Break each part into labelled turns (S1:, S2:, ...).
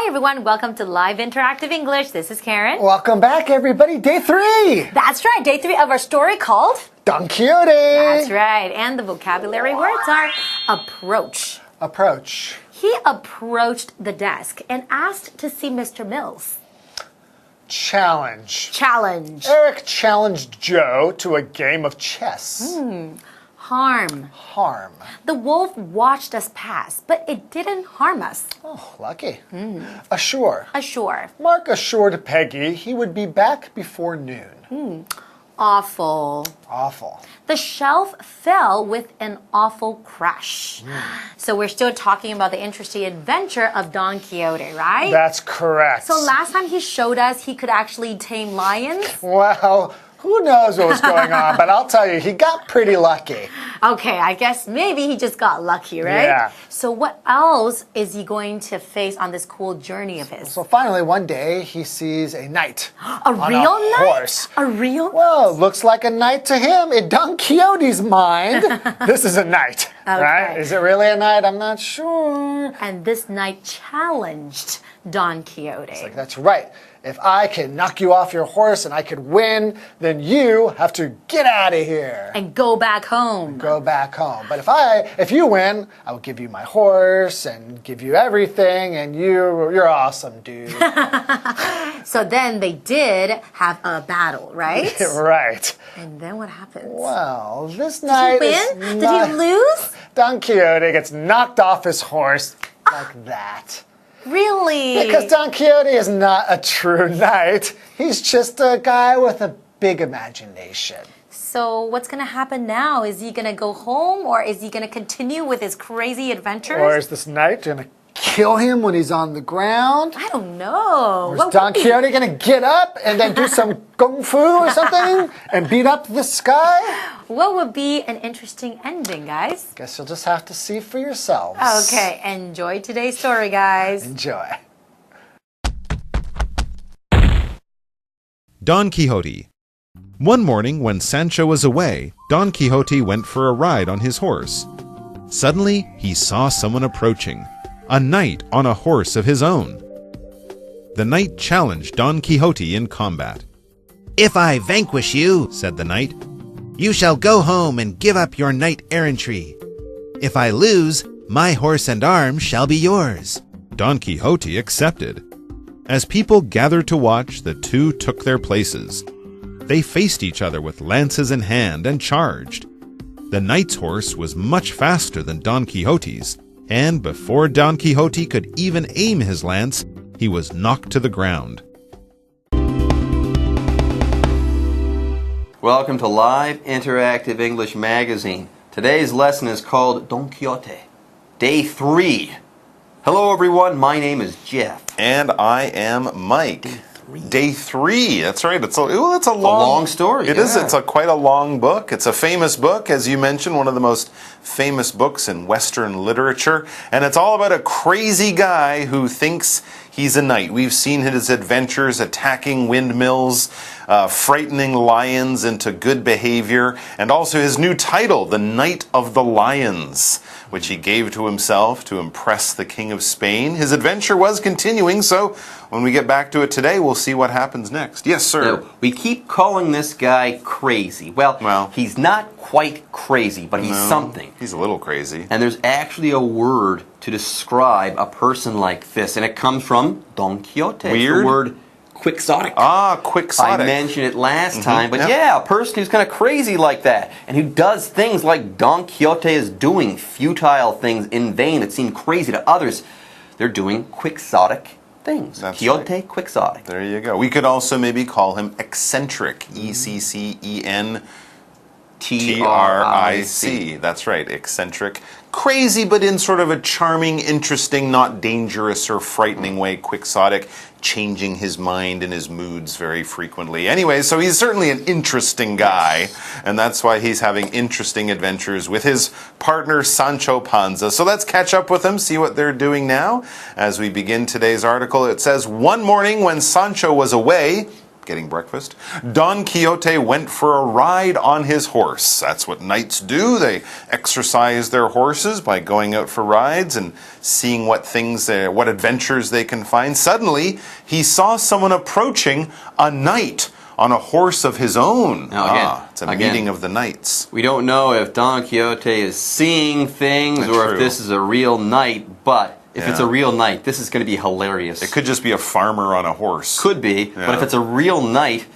S1: Hi everyone, welcome to Live Interactive English. This is Karen.
S2: Welcome back everybody, day 3.
S1: That's right, day 3 of our story called
S2: Don Quixote.
S1: That's right, and the vocabulary words are approach.
S2: Approach.
S1: He approached the desk and asked to see Mr. Mills.
S2: Challenge.
S1: Challenge.
S2: Eric challenged Joe to a game of chess.
S1: Harm.
S2: Harm.
S1: The wolf watched us pass, but it didn't harm us.
S2: Oh, lucky. Assure.
S1: Assure.
S2: Mark assured Peggy he would be back before noon.
S1: Awful.
S2: Awful.
S1: The shelf fell with an awful crash. So we're still talking about the interesting adventure of Don Quixote, right?
S2: That's correct.
S1: So last time he showed us he could actually tame lions.
S2: Well, who knows what was going on, but I'll tell you, he got pretty lucky.
S1: Okay, I guess maybe he just got lucky, right?
S2: Yeah.
S1: So what else is he going to face on this cool journey of his?
S2: So finally, one day, he sees a knight.
S1: A real knight?
S2: Horse.
S1: A real?
S2: Well, looks like a knight to him. In Don Quixote's mind, this is a knight, right? Is it really a knight? I'm not sure.
S1: And this knight challenged Don Quixote.
S2: It's like, that's right. If I can knock you off your horse and I could win, then you have to get out of here.
S1: And go back home.
S2: Go back home. But if you win, I will give you my horse and give you everything, and you're awesome, dude.
S1: So then they did have a battle, right?
S2: Right.
S1: And then what happens?
S2: Well, this night
S1: Did he win? Did he lose?
S2: Don Quixote gets knocked off his horse like that.
S1: Really?
S2: Because Don Quixote is not a true knight. He's just a guy with a big imagination.
S1: So what's going to happen now? Is he going to go home, or is he going to continue with his crazy adventures?
S2: Or is this knight going to kill him when he's on the ground?
S1: I don't know.
S2: Or is Don Quixote going to get up and then do some kung fu or something and beat up the sky?
S1: What would be an interesting ending, guys?
S2: Guess you'll just have to see for yourselves.
S1: Okay, enjoy today's story, guys.
S2: Enjoy.
S3: Don Quixote. One morning when Sancho was away, Don Quixote went for a ride on his horse. Suddenly, he saw someone approaching, a knight on a horse of his own. The knight challenged Don Quixote in combat.
S4: "If I vanquish you," said the knight, "you shall go home and give up your knight-errantry. If I lose, my horse and arms shall be yours."
S3: Don Quixote accepted. As people gathered to watch, the two took their places. They faced each other with lances in hand and charged. The knight's horse was much faster than Don Quixote's, and before Don Quixote could even aim his lance, he was knocked to the ground.
S5: Welcome to Live Interactive English Magazine. Today's lesson is called Don Quixote, Day 3. Hello everyone, my name is Jeff.
S3: And I am Mike. Day 3. That's right. It's a
S5: long story.
S3: It is. It's quite a long book. It's a famous book, as you mentioned, one of the most famous books in Western literature. And it's all about a crazy guy who thinks he's a knight. We've seen his adventures attacking windmills, frightening lions into good behavior, and also his new title, the Knight of the Lions, which he gave to himself to impress the King of Spain. His adventure was continuing, so when we get back to it today, we'll see what happens next. Yes, sir.
S5: Now, we keep calling this guy crazy. Well, he's not quite crazy, but he's something.
S3: He's a little crazy.
S5: And there's actually a word to describe a person like this, and it comes from Don Quixote.
S3: Weird.
S5: It's the word quixotic.
S3: Ah, quixotic.
S5: I mentioned it last time, but yeah, a person who's kind of crazy like that, and who does things like Don Quixote is doing, futile things in vain that seem crazy to others. They're doing quixotic things.
S3: That's
S5: Quixote,
S3: right.
S5: quixotic.
S3: There you go. We could also maybe call him eccentric. E-C-C-E-N-T-R-I-C. That's right, eccentric. Crazy, but in sort of a charming, interesting, not dangerous or frightening way. Quixotic, changing his mind and his moods very frequently. Anyway, so he's certainly an interesting guy, and that's why he's having interesting adventures with his partner Sancho Panza. So let's catch up with them, see what they're doing now. As we begin today's article, it says, one morning when Sancho was away, getting breakfast. Don Quixote went for a ride on his horse. That's what knights do. They exercise their horses by going out for rides and seeing what adventures they can find. Suddenly, he saw someone approaching, a knight on a horse of his own.
S5: Now,
S3: it's a meeting of the knights.
S5: We don't know if Don Quixote is seeing things or if this is a real knight, but if it's a real knight, this is going to be hilarious.
S3: It could just be a farmer on a horse.
S5: Could be, but if it's a real knight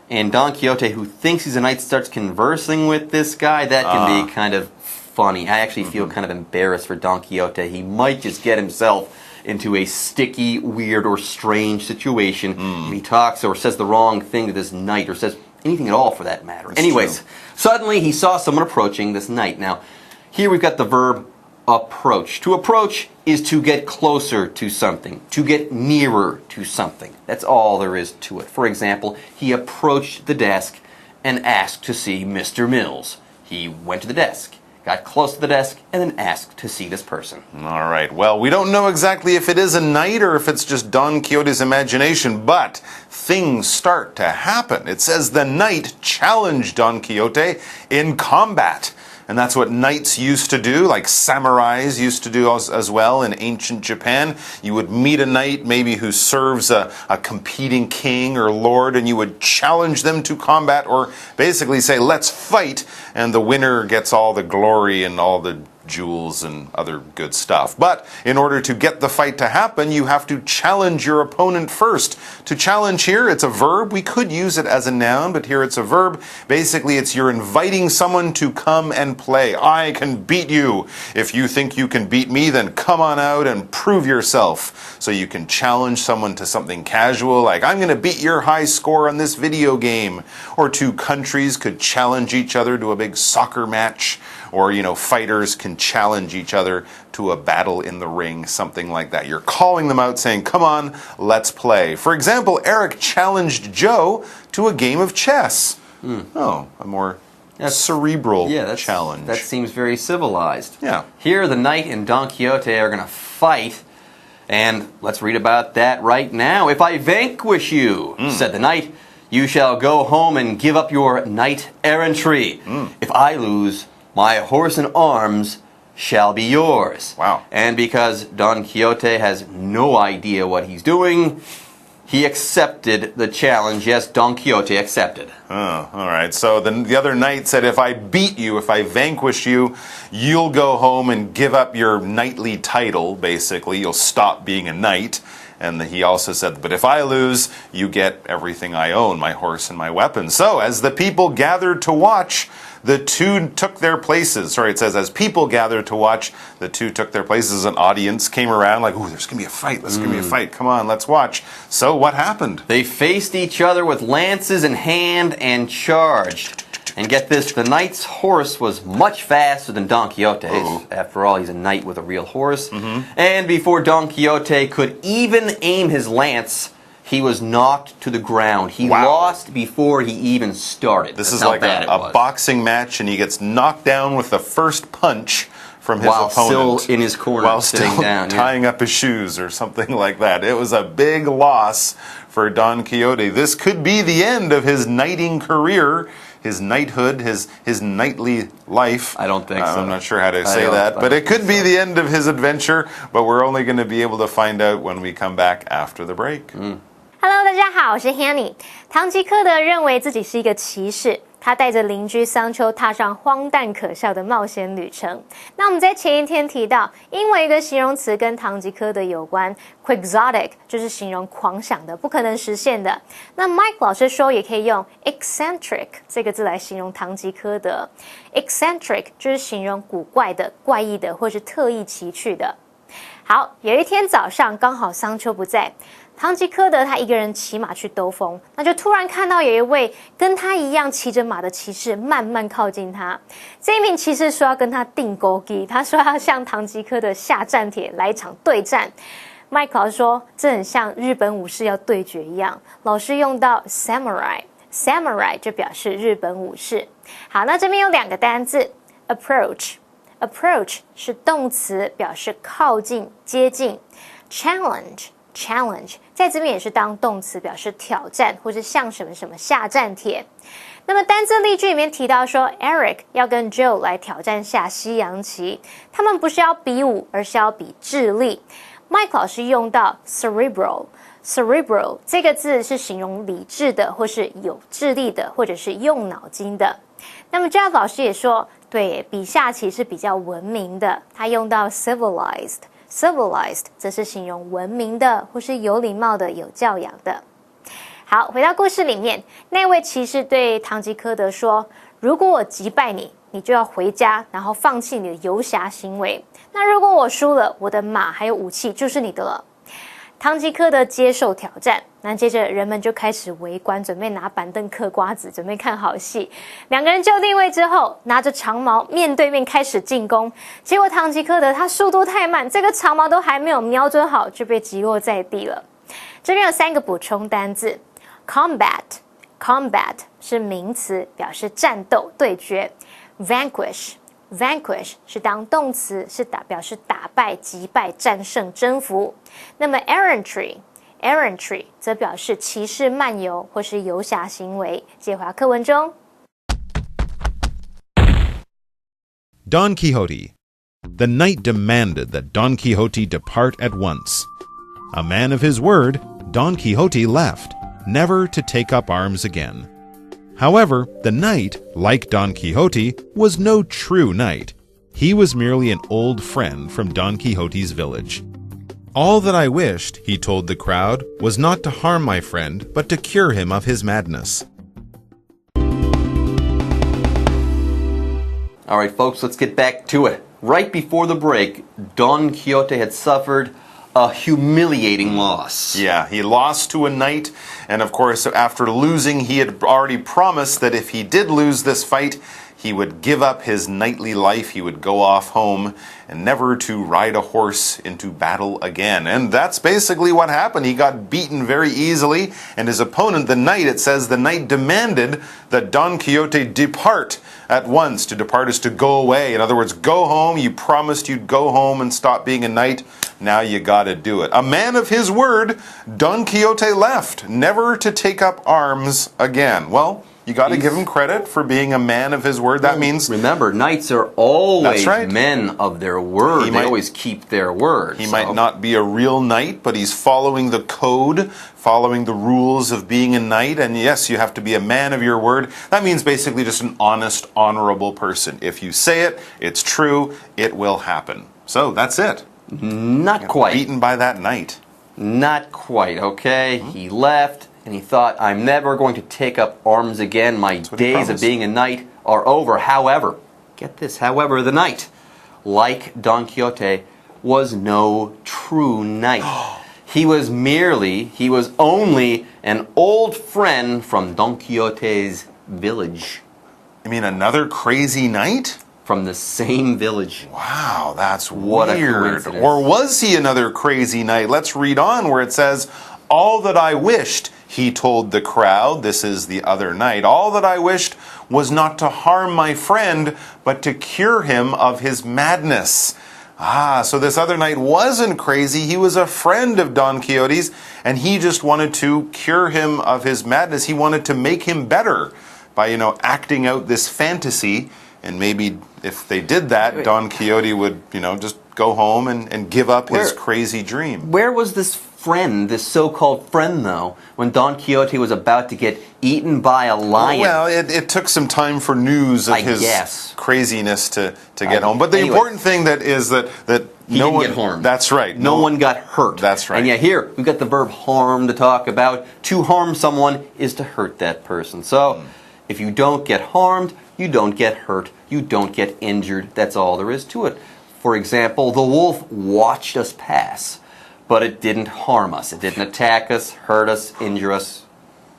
S5: and Don Quixote, who thinks he's a knight, starts conversing with this guy, that can be kind of funny. I actually feel kind of embarrassed for Don Quixote. He might just get himself into a sticky, weird, or strange situation if he talks or says the wrong thing to this knight, or says anything at all for that matter. Anyways, suddenly he saw someone approaching this knight. Now, here we've got the verb approach. To approach is to get closer to something, to get nearer to something. That's all there is to it. For example, he approached the desk and asked to see Mr. Mills. He went to the desk, got close to the desk, and then asked to see this person.
S3: All right. Well, we don't know exactly if it is a knight or if it's just Don Quixote's imagination, but things start to happen. It says the knight challenged Don Quixote in combat. And that's what knights used to do, like samurais used to do as well in ancient Japan. You would meet a knight maybe who serves a competing king or lord, and you would challenge them to combat, or basically say, let's fight, and the winner gets all the glory and all the jewels and other good stuff. But in order to get the fight to happen, you have to challenge your opponent first. To challenge here, it's a verb. We could use it as a noun, but here it's a verb. Basically, it's you're inviting someone to come and play. I can beat you. If you think you can beat me, then come on out and prove yourself. So you can challenge someone to something casual, like I'm going to beat your high score on this video game. Or two countries could challenge each other to a big soccer match. Or, fighters can challenge each other to a battle in the ring, something like that. You're calling them out saying, come on, let's play. For example, Eric challenged Joe to a game of chess. Oh, a more cerebral challenge.
S5: That seems very civilized.
S3: Yeah.
S5: Here, the knight and Don Quixote are going to fight, and let's read about that right now. If I vanquish you, said the knight, you shall go home and give up your knight errantry. If I lose, my horse and arms shall be yours.
S3: Wow.
S5: And because Don Quixote has no idea what he's doing, he accepted the challenge. Yes, Don Quixote accepted.
S3: Oh, all right. So then the other knight said, if I beat you, if I vanquish you, you'll go home and give up your knightly title, basically. You'll stop being a knight. And he also said, but if I lose, you get everything I own, my horse and my weapons. So as the people gathered to watch, the two took their places. Sorry, it says, as people gathered to watch, the two took their places. An audience came around like, ooh, there's going to be a fight. There's going to be a fight. Come on, let's watch. So what happened?
S5: They faced each other with lances in hand and charged. And get this, the knight's horse was much faster than Don Quixote's. After all, he's a knight with a real horse. And before Don Quixote could even aim his lance, he was knocked to the ground. He lost before he even started.
S3: This is like a boxing match, and he gets knocked down with the first punch from his opponent.
S5: While still in his corner,
S3: while
S5: sitting
S3: still
S5: down,
S3: tying up his shoes or something like that. It was a big loss for Don Quixote. This could be the end of his knighting career, his knighthood, his knightly life.
S5: I don't think so.
S3: I'm not sure how to say that, but it could be the end of his adventure, but we're only going to be able to find out when we come back after the break.
S1: Hello， 大家好，我是 Hanny。唐吉诃德认为自己是一个骑士，他带着邻居桑丘踏上荒诞可笑的冒险旅程。那我们在前一天提到，因为一个形容词跟唐吉诃德有关 ，quixotic 就是形容狂想的、不可能实现的。那 Mike 老师说，也可以用 eccentric 这个字来形容唐吉诃德。eccentric 就是形容古怪的、怪异的，或是特意奇趣的。好，有一天早上刚好桑丘不在。唐吉诃德他一个人骑马去兜风，那就突然看到有一位跟他一样骑着马的骑士慢慢靠近他。这一名骑士说要跟他定勾机，他说要向唐吉诃德下战帖来一场对战。麦克老师说这很像日本武士要对决一样，老师用到 samurai 就表示日本武士。好，那这边有两个单字 approach 是动词，表示靠近接近。challenge challenge， 在这边也是当动词，表示挑战或是向什么什么下战帖。那么单字例句里面提到说 ，Eric 要跟 Joe 来挑战下西洋棋，他们不是要比武，而是要比智力。Mike 老师用到 cerebral 这个字是形容理智的，或是有智力的，或者是用脑筋的。那么 Jeff 老师也说，对，比下棋是比较文明的，他用到 civilized 则是形容文明的，或是有礼貌的、有教养的。好，回到故事里面，那位骑士对唐吉诃德说：“如果我击败你，你就要回家，然后放弃你的游侠行为。那如果我输了，我的马还有武器就是你的了。”唐吉诃德接受挑战，那接着人们就开始围观，准备拿板凳嗑瓜子，准备看好戏。两个人就定位之后，拿着长矛面对面开始进攻。结果唐吉诃德他速度太慢，这个长矛都还没有瞄准好，就被击落在地了。这边有3个补充单字。Combat 是名词，表示战斗、对决。Vanquish 是当动词，是表示打败、击败、战胜、征服。那么 errantry 则表示骑士漫游或是游侠行为。接回到课文中。
S4: Don Quixote. The knight demanded that Don Quixote depart at once. A man of his word, Don Quixote left, never to take up arms again. However, the knight, like Don Quixote, was no true knight. He was merely an old friend from Don Quixote's village. All that I wished, he told the crowd, was not to harm my friend, but to cure him of his madness.
S5: All right, folks, let's get back to it. Right before the break, Don Quixote had suffered a humiliating loss.
S3: Yeah, he lost to a knight, and of course, after losing, he had already promised that if he did lose this fight, he would give up his knightly life, he would go off home, and never to ride a horse into battle again. And that's basically what happened. He got beaten very easily, and his opponent, the knight, it says the knight demanded that Don Quixote depart at once. To depart is to go away. In other words, go home. You promised you'd go home and stop being a knight. Now you gotta do it. A man of his word, Don Quixote left, never to take up arms again. Well, you got to give him credit for being a man of his word. That means...
S5: Remember, knights are always men of their word. They always keep their word.
S3: He might not be a real knight, but he's following the code, following the rules of being a knight. And yes, you have to be a man of your word. That means basically just an honest, honorable person. If you say it, it's true, it will happen. So that's it.
S5: Not quite.
S3: Beaten by that knight.
S5: Not quite, okay? He left. And he thought, I'm never going to take up arms again. My days of being a knight are over. However, get this, however, the knight, like Don Quixote, was no true knight. He was only an old friend from Don Quixote's village.
S3: You mean another crazy knight?
S5: From the same village.
S3: Wow, that's
S5: what
S3: weird.
S5: A coincidence.
S3: Or was he another crazy knight? Let's read on where it says, all that I wished, he told the crowd, this is the other knight, all that I wished was not to harm my friend, but to cure him of his madness. Ah, so this other knight wasn't crazy. He was a friend of Don Quixote's, and he just wanted to cure him of his madness. He wanted to make him better by, acting out this fantasy. And maybe if they did that, Don Quixote would, just go home and give up his crazy dream.
S5: Where was this friend, this so-called friend, though, when Don Quixote was about to get eaten by a lion?
S3: Well, it took some time for news of his craziness to get home. But the important thing that
S5: he
S3: no
S5: didn't
S3: one
S5: get harmed.
S3: That's right.
S5: No one got hurt.
S3: That's right.
S5: And yet here, we've got the verb harm to talk about. To harm someone is to hurt that person. So, if you don't get harmed, you don't get hurt, you don't get injured. That's all there is to it. For example, the wolf watched us pass, but it didn't harm us. It didn't attack us, hurt us, injure us.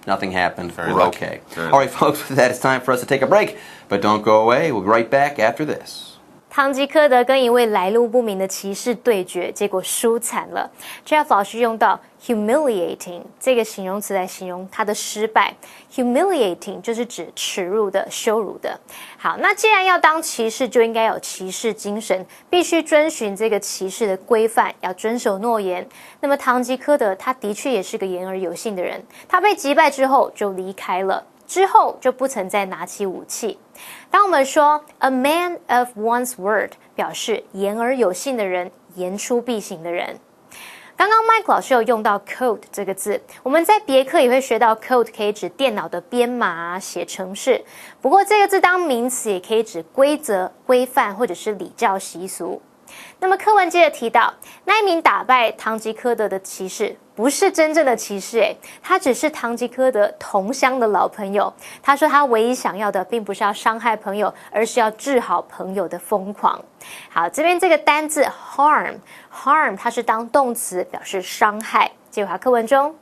S5: Nothing happened. We're okay. All right, folks, with that, it's time for us to take a break. But don't go away. We'll be right back after this.
S1: 唐吉诃德跟一位来路不明的骑士对决，结果输惨了。Jeff 老师用到 humiliating 这个形容词来形容他的失败。humiliating 就是指耻辱的、羞辱的。好，那既然要当骑士，就应该有骑士精神，必须遵循这个骑士的规范，要遵守诺言。那么唐吉诃德他的确也是个言而有信的人，他被击败之后就离开了。之后就不曾再拿起武器。当我们说 a man of one's word， 表示言而有信的人，言出必行的人。刚刚 Mike 老师有用到 code 这个字，我们在别课也会学到 code 可以指电脑的编码写程式。不过这个字当名词也可以指规则、规范或者是礼教习俗。那么课文接着提到，那一名打败唐吉诃德的骑士不是真正的骑士，他只是唐吉诃德同乡的老朋友。他说他唯一想要的并不是要伤害朋友，而是要治好朋友的疯狂。好，这边这个单字 harm 它是当动词表示伤害。结果课文中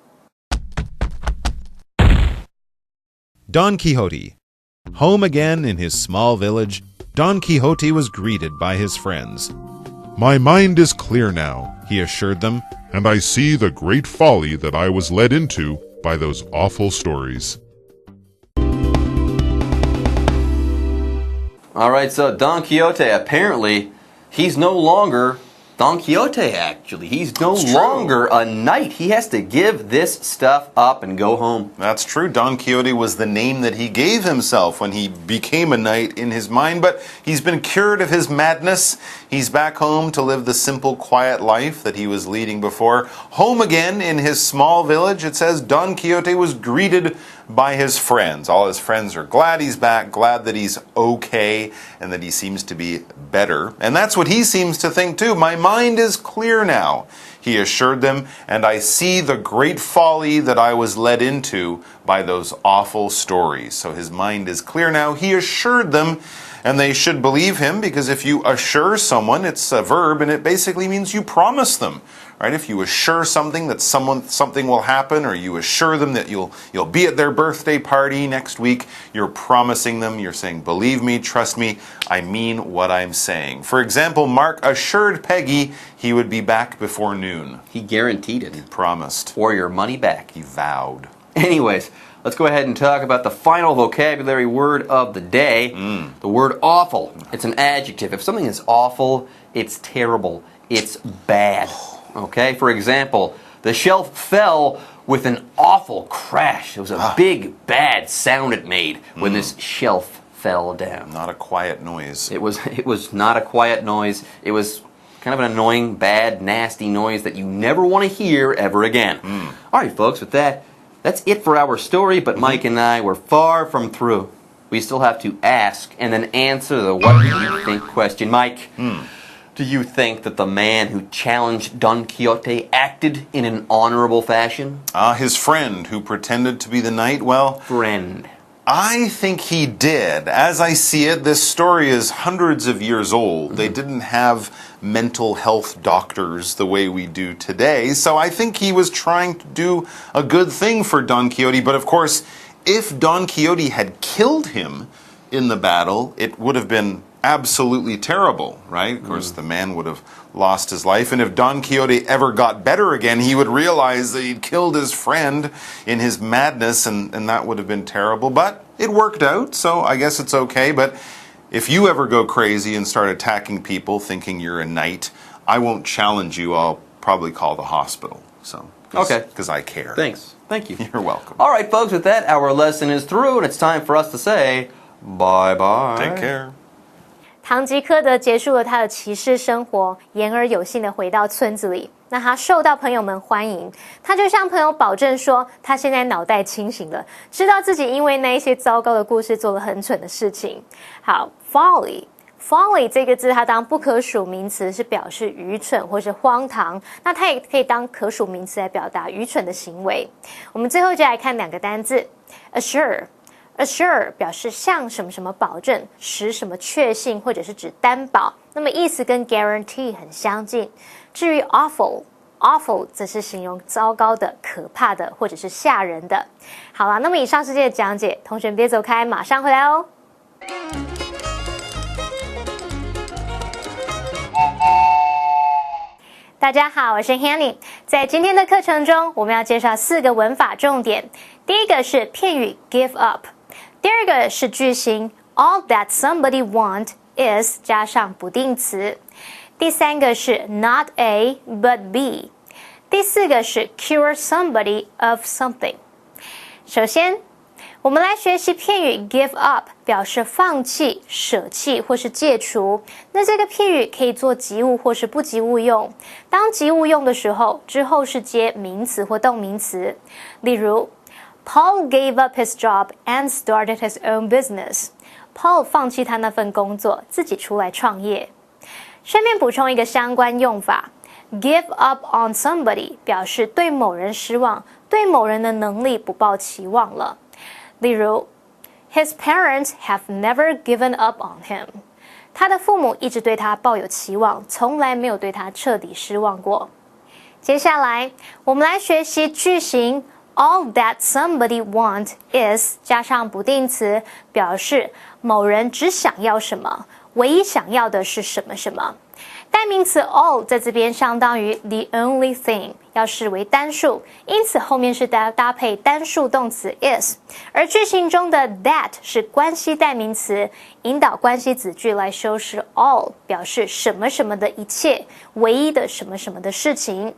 S4: Don Quixote. Home again in his small village, Don Quixote was greeted by his friends.
S6: My mind is clear now, he assured them, and I see the great folly that I was led into by those awful stories.
S5: All right, so Don Quixote, apparently, he's no longer Don Quixote, actually. He's no longer a knight. He has to give this stuff up and go home.
S3: That's true. Don Quixote was the name that he gave himself when he became a knight in his mind, but he's been cured of his madness. He's back home to live the simple, quiet life that he was leading before. Home again in his small village, it says Don Quixote was greeted by his friends. All his friends are glad he's back, glad that he's okay, and that he seems to be better. And that's what he seems to think too. My mind is clear now, he assured them, and I see the great folly that I was led into by those awful stories. So his mind is clear now. He assured them, and they should believe him, because if you assure someone, it's a verb, and it basically means you promise them. Right? If you assure something that something will happen, or you assure them that you'll be at their birthday party next week, you're promising them, you're saying, believe me, trust me, I mean what I'm saying. For example, Mark assured Peggy he would be back before noon.
S5: He guaranteed it.
S3: He promised.
S5: For your money back.
S3: He vowed.
S5: Anyways, let's go ahead and talk about the final vocabulary word of the day. The word awful. It's an adjective. If something is awful, it's terrible. It's bad. Okay, for example, the shelf fell with an awful crash. It was a big, bad sound it made when this shelf fell down.
S3: Not a quiet noise.
S5: It was not a quiet noise. It was kind of an annoying, bad, nasty noise that you never want to hear ever again. All right, folks, with that, that's it for our story, but Mike and I were far from through. We still have to ask and then answer the what do you think question. Mike, do you think that the man who challenged Don Quixote acted in an honorable fashion?
S3: His friend who pretended to be the knight, well...
S5: Friend.
S3: I think he did. As I see it, this story is hundreds of years old. They didn't have mental health doctors the way we do today, so I think he was trying to do a good thing for Don Quixote. But of course, if Don Quixote had killed him in the battle, it would have been absolutely terrible, right? Of course, the man would have lost his life, and if Don Quixote ever got better again, he would realize that he'd killed his friend in his madness, and that would have been terrible. But it worked out, so I guess it's okay. But if you ever go crazy and start attacking people thinking you're a knight, I won't challenge you. I'll probably call the hospital. So, because I care.
S5: Thanks. Thank you.
S3: You're welcome.
S5: All right, folks, with that, our lesson is through, and it's time for us to say bye-bye.
S3: Take care.
S1: 唐吉诃德结束了他的骑士生活，言而有信的回到村子里。那他受到朋友们欢迎，他就向朋友保证说，他现在脑袋清醒了，知道自己因为那一些糟糕的故事做了很蠢的事情。好 ，folly 这个字，它当不可数名词是表示愚蠢或是荒唐，那它也可以当可数名词来表达愚蠢的行为。我们最后就来看两个单字 ，assure。assure 表示向什么什么保证，使什么确信，或者是指担保，那么意思跟 guarantee 很相近。至于 awful 则是形容糟糕的、可怕的，或者是吓人的。好啦，那么以上是这些讲解，同学们别走开，马上回来哦。大家好，我是 Hanny。在今天的课程中，我们要介绍4个文法重点。第一个是片语 give up， 第二个是句型 all that somebody want is 加上不定词，第三个是 not A but B， 第四个是 cure somebody of something。首先，我们来学习片语 give up， 表示放弃、舍弃或是戒除。那这个片语可以做及物或是不及物用。当及物用的时候，之后是接名词或动名词。例如 Paul gave up his job and started his own business. Paul 放弃他那份工作，自己出来创业。顺便补充一个相关用法 ，give up on somebody 表示对某人失望，对某人的能力不抱期望了。例如 His parents have never given up on him. 他的父母一直对他抱有期望，从来没有对他彻底失望过。接下来，我们来学习句型 All that somebody want is 加上不定词，表示某人只想要什么，唯一想要的是什么什么。代名词 all 在这边相当于 the only thing， 要视为单数，因此后面是搭配单数动词 is， 而句型中的 that 是关系代名词，引导关系子句来修饰 all， 表示什么什么的一切，唯一的什么什么的事情。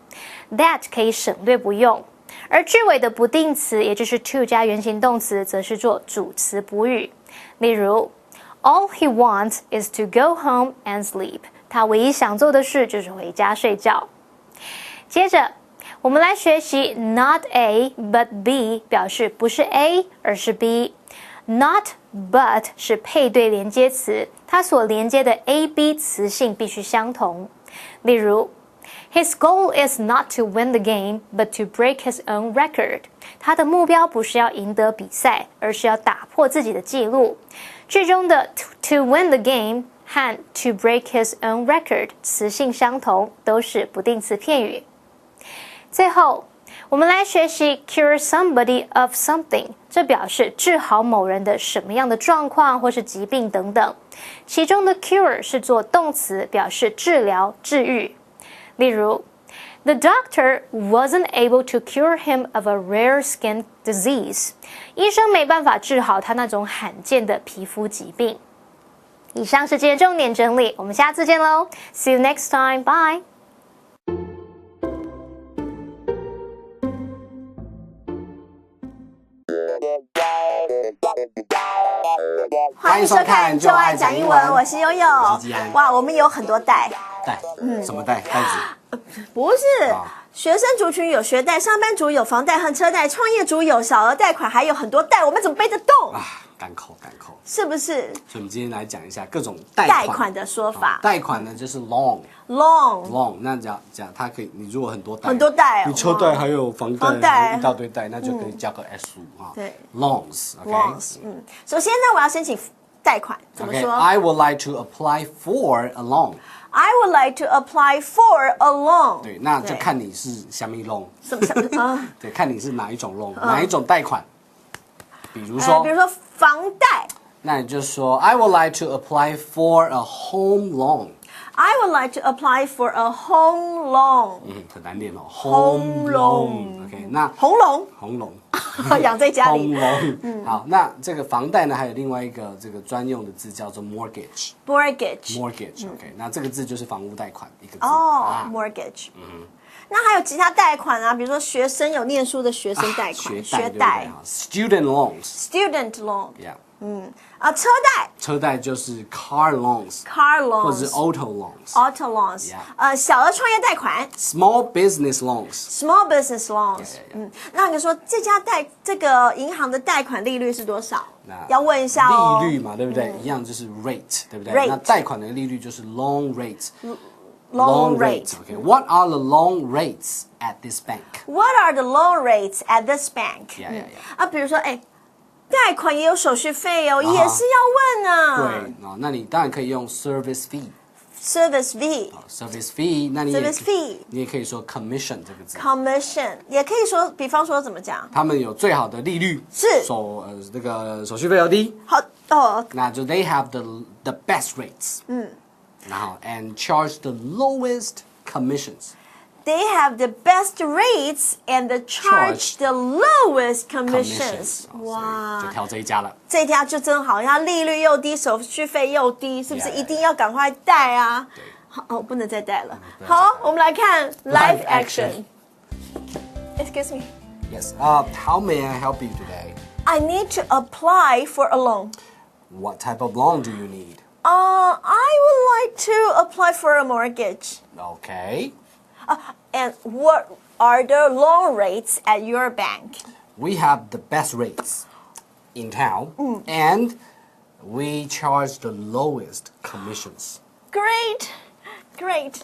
S1: that 可以省略不用，而句尾的不定词，也就是 to 加原形动词，则是做主词补语。例如 All he wants is to go home and sleep。他唯一想做的事就是回家睡觉。接着，我们来学习 not A but B， 表示不是 A 而是 B。Not but 是配对连接词，它所连接的 A、B 词性必须相同。例如 His goal is not to win the game, but to break his own record. 他的目标不是要赢得比赛，而是要打破自己的记录。句中的 to win the game和 to break his own record 词性相同，都是不定词片语。最后，我们来学习 cure somebody of something， 这表示治好某人的什么样的状况或是疾病等等。其中的 cure 是做动词，表示治疗、治愈。例如 The doctor wasn't able to cure him of a rare skin disease. 医生没办法治好他那种罕见的皮肤疾病。以上是今天重点整理，我们下次见喽 ！See you next time. Bye.
S7: 欢迎收看就爱讲英文，我是悠悠。哇，我们有很多代。
S2: 什么袋？袋子？
S7: 不是，学生族群有学贷，上班族有房贷和车贷，创业族有小额贷款，还有很多贷，我们怎么背得动？
S2: 赶口，
S7: 是不是？
S2: 所以我们今天来讲一下各种
S7: 贷款的说法。
S2: 贷款呢就是 loan， 那讲它可以，你如果很多贷，你车贷还有房贷，一大堆贷，那就可以加个 S5哈。
S7: 对
S2: ，loans，OK。
S7: 首先呢，我要申请贷款，怎么说
S2: ？I would like to apply for a loan。I
S7: would like to apply for a loan。
S2: 对，那就看你是什么 loan。
S7: 什么啊？
S2: 对，看你是哪一种 loan， 哪一种贷款。比如说
S7: 房贷，
S2: 那你就说 I would like to apply for a home loan。I
S7: would like to apply for a home loan。
S2: 很难念哦 ，home loan。OK， 那红龙，
S7: 养在家里。
S2: home loan。好，那这个房贷呢，还有另外一个这个专用的字叫做 mortgage。OK， 那这个字就是房屋贷款一个字。
S7: mortgage。那还有其他贷款啊，比如说学生有念书的学生贷款，学贷
S2: ，student loans，student
S7: loan，yeah， 车贷
S2: 就是 car loans， 或者是 auto
S7: loans，auto loans， 小额创业贷款
S2: ，small business loans，small
S7: business loans， 那你说这个银行的贷款利率是多少？要问一下哦，
S2: 利率嘛，对不对？一样就是 rate， 对不对？那贷款的利率就是 loan rate。Loan rate. Okay. What are the loan rates at this bank?
S7: What are the loan rates at this bank?
S2: Yeah.
S7: 比如说，贷款也有手续费哦，也是要问啊。
S2: 对，那你当然可以用 service
S7: fee。Service
S2: fee， 那你也可以说 commission 这个字。
S7: Commission 也可以说，比方说怎么讲？
S2: 他们有最好的利率，
S7: 是
S2: 那个手续费要低。
S7: 好哦，
S2: 那就 they have the best rates。然后 and charge the lowest commissions。
S7: They have the best rates and charge the lowest commissions.
S2: 哇，就挑这一家了。
S7: 这家就真好，它利率又低，手续费又低，是不是一定要赶快贷啊？好，不能再贷了。好，我们来看 live action. Excuse me.
S2: Yes. How may I help you today?
S7: I need to apply for a loan.
S2: What type of loan do you need?
S7: I would like to apply for a mortgage.
S2: Okay.
S7: And what are the loan rates at your bank?
S2: We have the best rates in town, and we charge the lowest commissions.
S7: Great, great.